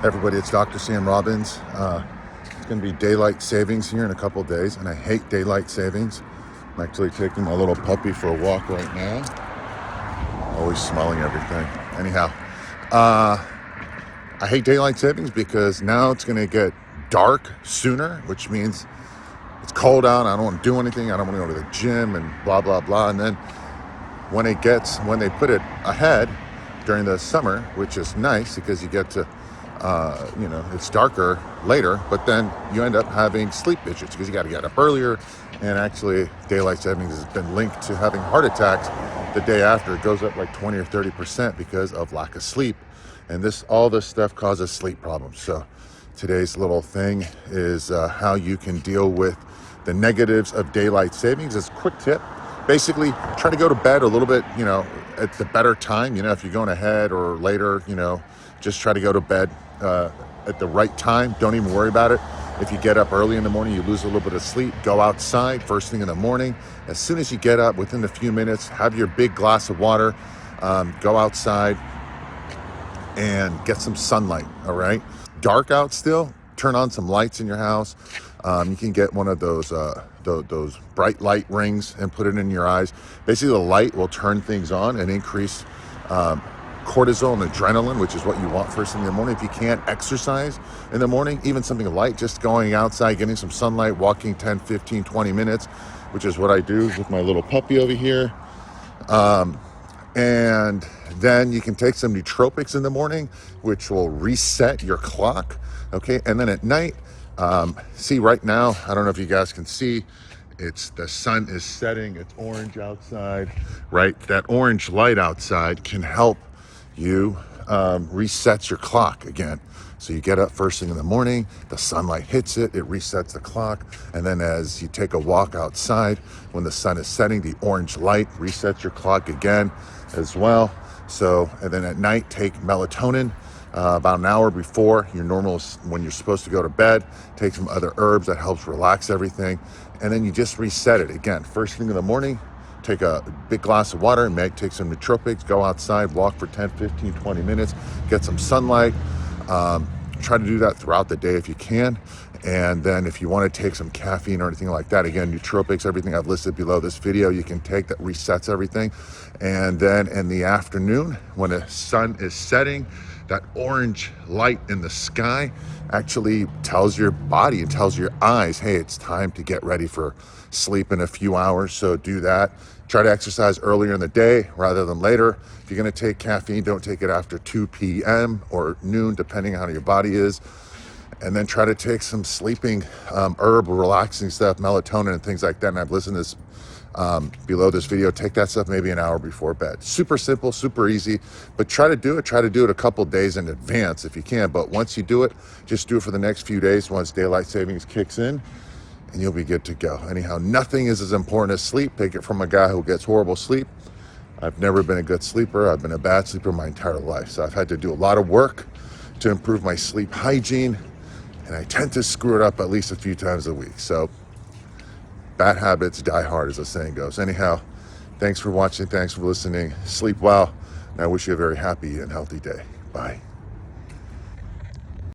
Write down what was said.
Everybody, it's Dr. Sam Robbins. It's going to be daylight savings here in a couple days, and I hate daylight savings. I'm actually taking my little puppy for a walk right now. Always smelling everything. Anyhow, I hate daylight savings because now it's going to get dark sooner, which means it's cold out. I don't want to do anything. I don't want to go to the gym and blah, blah, blah. And then when they put it ahead during the summer, which is nice because you get to it's darker later, but then you end up having sleep issues because you got to get up earlier. And actually, daylight savings has been linked to having heart attacks the day after. It goes up like 20 or 30% because of lack of sleep. And all this stuff causes sleep problems. So today's little thing is how you can deal with the negatives of daylight savings. It's a quick tip. Basically, try to go to bed a little bit, at the better time. If you're going ahead or later, just try to go to bed at the right time. Don't even worry about it. If you get up early in the morning, you lose a little bit of sleep. Go outside first thing in the morning. As soon as you get up, within a few minutes, have your big glass of water. Go outside and get some sunlight, all right? Dark out still, turn on some lights in your house. You can get one of those bright light rings and put it in your eyes. Basically, the light will turn things on and increase cortisol and adrenaline, which is what you want first thing in the morning. If you can't exercise in the morning, even something light, just going outside, getting some sunlight, walking 10, 15, 20 minutes, which is what I do with my little puppy over here. And then you can take some nootropics in the morning, which will reset your clock. Okay. And then at night, see right now, I don't know if you guys can see, the sun is setting, it's orange outside, right? That orange light outside can help you resets your clock again. So you get up first thing in the morning, the sunlight hits it, it resets the clock. And then as you take a walk outside, when the sun is setting, the orange light resets your clock again as well. So, and then at night, take melatonin about an hour before your normal, when you're supposed to go to bed. Take some other herbs that helps relax everything. And then you just reset it again. First thing in the morning, take a big glass of water, take some nootropics, go outside, walk for 10, 15, 20 minutes, get some sunlight. Try to do that throughout the day if you can. And then if you want to take some caffeine or anything like that, again, nootropics, everything I've listed below this video, you can take that resets everything. And then in the afternoon, when the sun is setting, that orange light in the sky actually tells your body and tells your eyes, hey, it's time to get ready for sleep in a few hours. So do that. Try to exercise earlier in the day rather than later. If you're going to take caffeine, don't take it after 2 p.m. or noon, depending on how your body is. And then try to take some sleeping herb, relaxing stuff, melatonin and things like that. And I've listed this below this video. Take that stuff maybe an hour before bed. Super simple, super easy, but try to do it a couple days in advance if you can. But once you do it, just do it for the next few days once daylight savings kicks in, and you'll be good to go. Anyhow, nothing is as important as sleep. Take it from a guy who gets horrible sleep. I've never been a good sleeper. I've been a bad sleeper my entire life. So I've had to do a lot of work to improve my sleep hygiene, and I tend to screw it up at least a few times a week. So bad habits die hard, as the saying goes. Anyhow, thanks for watching. Thanks for listening. Sleep well. And I wish you a very happy and healthy day. Bye.